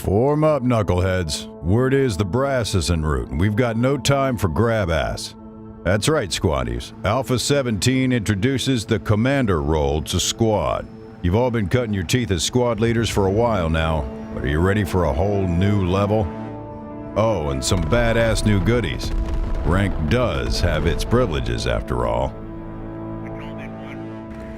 Form up, knuckleheads. Word is the brass is en route, and we've got no time for grab ass. That's right, squaddies. Alpha 17 introduces the commander role to squad. You've all been cutting your teeth as squad leaders for a while now, but are you ready for a whole new level? Oh, and some badass new goodies. Rank does have its privileges after all.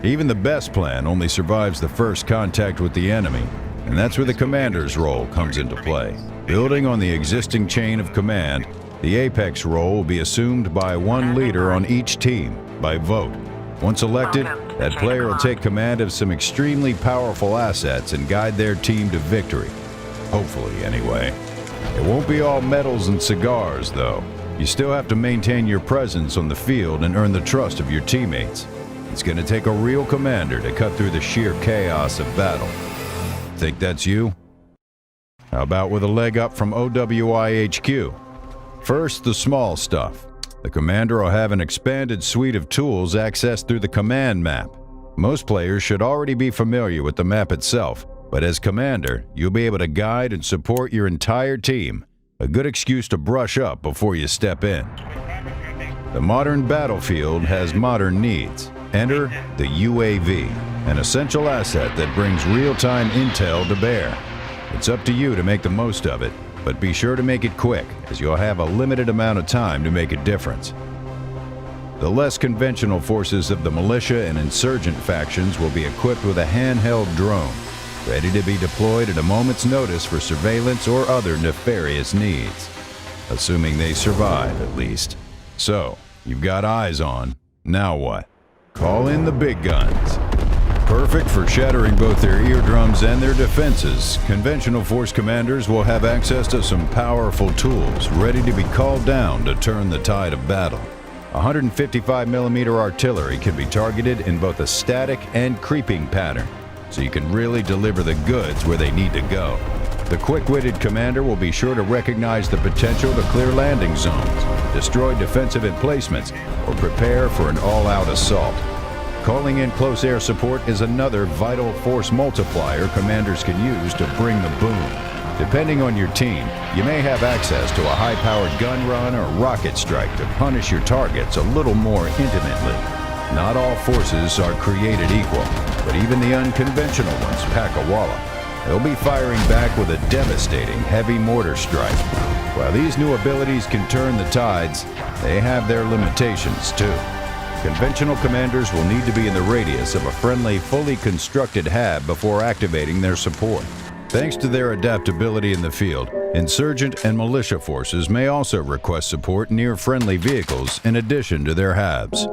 Even the best plan only survives the first contact with the enemy, and that's where the commander's role comes into play. Building on the existing chain of command, the Apex role will be assumed by one leader on each team by vote. Once elected, that player will take command of some extremely powerful assets and guide their team to victory. Hopefully, anyway. It won't be all medals and cigars, though. You still have to maintain your presence on the field and earn the trust of your teammates. It's going to take a real commander to cut through the sheer chaos of battle. Think that's you? How about with a leg up from OWIHQ? First, the small stuff. The commander will have an expanded suite of tools accessed through the command map. Most players should already be familiar with the map itself, but as commander, you'll be able to guide and support your entire team. A good excuse to brush up before you step in. The modern battlefield has modern needs. Enter the UAV, an essential asset that brings real-time intel to bear. It's up to you to make the most of it, but be sure to make it quick, as you'll have a limited amount of time to make a difference. The less conventional forces of the militia and insurgent factions will be equipped with a handheld drone, ready to be deployed at a moment's notice for surveillance or other nefarious needs. Assuming they survive, at least. So, you've got eyes on. Now what? Call in the big guns. Perfect for shattering both their eardrums and their defenses, conventional force commanders will have access to some powerful tools ready to be called down to turn the tide of battle. 155mm artillery can be targeted in both a static and creeping pattern, so you can really deliver the goods where they need to go. The quick-witted commander will be sure to recognize the potential to clear landing zones, destroy defensive emplacements, or prepare for an all-out assault. Calling in close air support is another vital force multiplier commanders can use to bring the boom. Depending on your team, you may have access to a high-powered gun run or rocket strike to punish your targets a little more intimately. Not all forces are created equal, but even the unconventional ones pack a wallop. They'll be firing back with a devastating heavy mortar strike. While these new abilities can turn the tides, they have their limitations too. Conventional commanders will need to be in the radius of a friendly, fully constructed hab before activating their support. Thanks to their adaptability in the field, insurgent and militia forces may also request support near friendly vehicles in addition to their habs.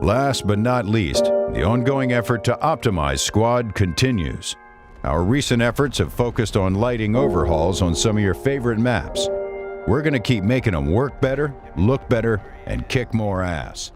Last but not least, the ongoing effort to optimize squad continues. Our recent efforts have focused on lighting overhauls on some of your favorite maps. We're going to keep making them work better, look better, and kick more ass.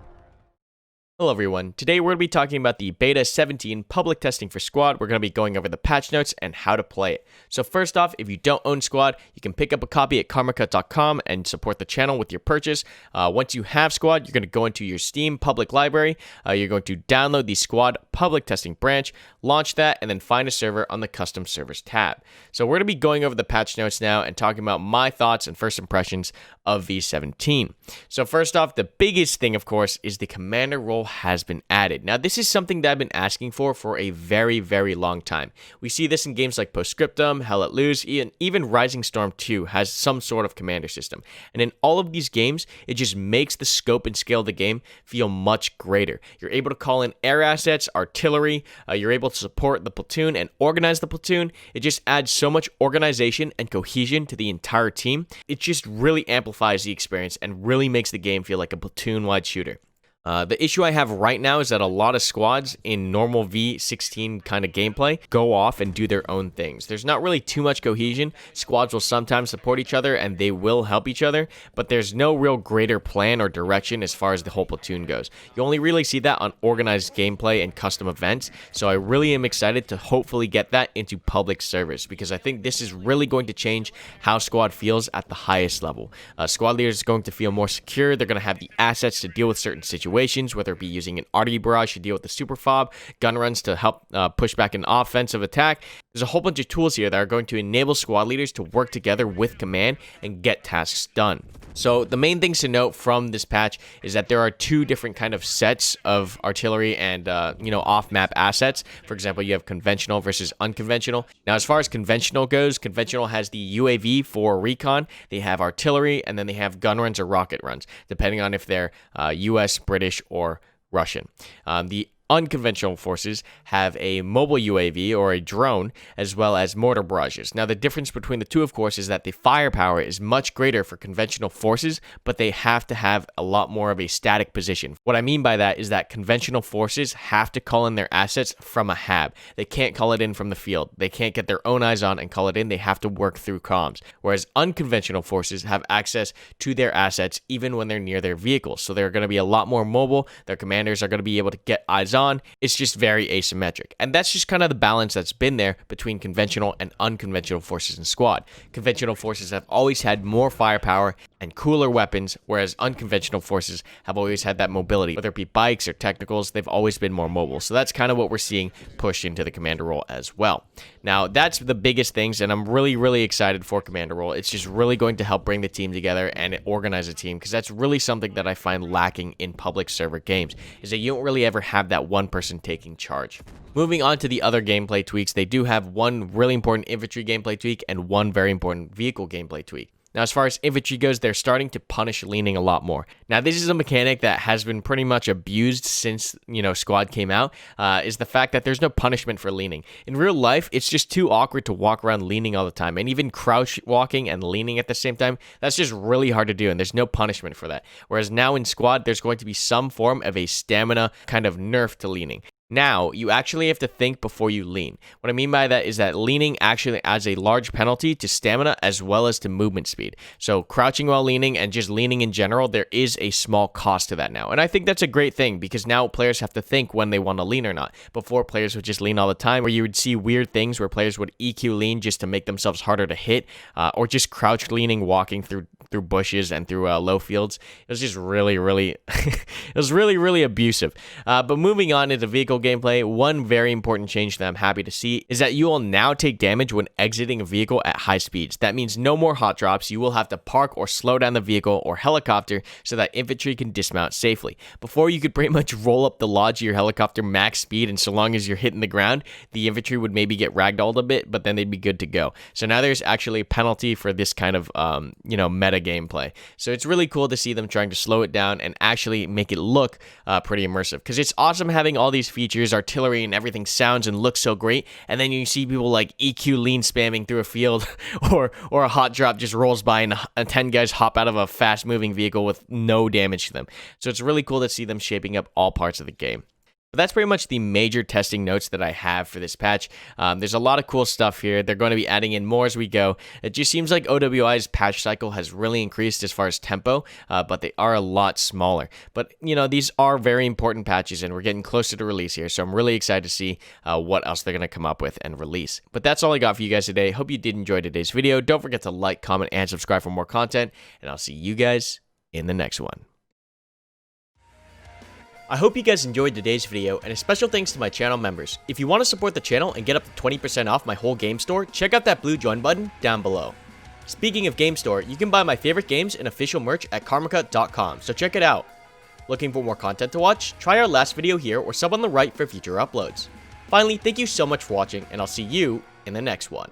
Hello everyone, today we're going to be talking about the Beta 17 public testing for Squad. We're going to be going over the patch notes and how to play it. So first off, if you don't own Squad, you can pick up a copy at karmakut.com and support the channel with your purchase. Once you have Squad, you're going to go into your Steam public library. You're going to download the Squad public testing branch, launch that, and then find a server on the custom servers tab. So we're going to be going over the patch notes now and talking about my thoughts and first impressions of V17. So first off, the biggest thing, of course, is the commander role has been added. Now, this is something that I've been asking for a very, very long time. We see this in games like Postscriptum, Hell Let Loose, even Rising Storm 2 has some sort of commander system. And in all of these games, it just makes the scope and scale of the game feel much greater. You're able to call in air assets, artillery, you're able to support the platoon and organize the platoon. It just adds so much organization and cohesion to the entire team. It just really amplifies the experience and really makes the game feel like a platoon-wide shooter. The issue I have right now is that a lot of squads in normal V16 kind of gameplay go off and do their own things. There's not really too much cohesion. Squads will sometimes support each other and they will help each other, but there's no real greater plan or direction as far as the whole platoon goes. You only really see that on organized gameplay and custom events, so I really am excited to hopefully get that into public servers because I think this is really going to change how Squad feels at the highest level. Squad leaders are going to feel more secure. They're going to have the assets to deal with certain situations, whether it be using an arty barrage to deal with the super fob, gun runs to help push back an offensive attack. There's a whole bunch of tools here that are going to enable squad leaders to work together with command and get tasks done. So the main things to note from this patch is that there are two different kind of sets of artillery and off-map assets. For example, you have conventional versus unconventional. Now, as far as conventional goes, conventional has the UAV for recon. They have artillery, and then they have gun runs or rocket runs, depending on if they're US, British, or Russian. The unconventional forces have a mobile UAV or a drone, as well as mortar barrages. Now, the difference between the two, of course, is that the firepower is much greater for conventional forces, but they have to have a lot more of a static position. What I mean by that is that conventional forces have to call in their assets from a hab. They can't call it in from the field. They can't get their own eyes on and call it in. They have to work through comms. Whereas unconventional forces have access to their assets even when they're near their vehicles. So they're going to be a lot more mobile. Their commanders are going to be able to get eyes on. It's just very asymmetric. And that's just kind of the balance that's been there between conventional and unconventional forces in squad. Conventional forces have always had more firepower and cooler weapons, whereas unconventional forces have always had that mobility. Whether it be bikes or technicals, they've always been more mobile. So that's kind of what we're seeing pushed into the commander role as well. Now, that's the biggest things, and I'm really, really excited for commander role. It's just really going to help bring the team together and organize a team, because that's really something that I find lacking in public server games, is that you don't really ever have that one person taking charge. Moving on to the other gameplay tweaks, they do have one really important infantry gameplay tweak and one very important vehicle gameplay tweak. Now, as far as infantry goes, they're starting to punish leaning a lot more. Now, this is a mechanic that has been pretty much abused since, squad came out, is the fact that there's no punishment for leaning. In real life, it's just too awkward to walk around leaning all the time. And even crouch walking and leaning at the same time, that's just really hard to do, and there's no punishment for that. Whereas now in squad, there's going to be some form of a stamina kind of nerf to leaning. Now, you actually have to think before you lean. What I mean by that is that leaning actually adds a large penalty to stamina as well as to movement speed. So crouching while leaning and just leaning in general, there is a small cost to that now. And I think that's a great thing, because now players have to think when they want to lean or not. Before, players would just lean all the time, where you would see weird things where players would EQ lean just to make themselves harder to hit, or just crouch leaning walking through bushes and through low fields. It was just really, it was really abusive. But moving on into vehicle gameplay, one very important change that I'm happy to see is that you will now take damage when exiting a vehicle at high speeds. That means no more hot drops. You will have to park or slow down the vehicle or helicopter so that infantry can dismount safely. Before, you could pretty much roll up the lodge of your helicopter max speed, and so long as you're hitting the ground, the infantry would maybe get ragdolled a bit, but then they'd be good to go. So now there's actually a penalty for this kind of meta gameplay. So it's really cool to see them trying to slow it down and actually make it look pretty immersive, because it's awesome having all these features, artillery, and everything sounds and looks so great, and then you see people like EQ lean spamming through a field or a hot drop just rolls by and 10 guys hop out of a fast moving vehicle with no damage to them. So it's really cool to see them shaping up all parts of the game. But that's pretty much the major testing notes that I have for this patch. There's a lot of cool stuff here. They're going to be adding in more as we go. It just seems like OWI's patch cycle has really increased as far as tempo, but they are a lot smaller. But, these are very important patches, and we're getting closer to release here, so I'm really excited to see what else they're going to come up with and release. But that's all I got for you guys today. Hope you did enjoy today's video. Don't forget to like, comment, and subscribe for more content, and I'll see you guys in the next one. I hope you guys enjoyed today's video, and a special thanks to my channel members. If you want to support the channel and get up to 20% off my whole game store, check out that blue join button down below. Speaking of game store, you can buy my favorite games and official merch at Karmakut.com, so check it out. Looking for more content to watch? Try our last video here or sub on the right for future uploads. Finally, thank you so much for watching, and I'll see you in the next one.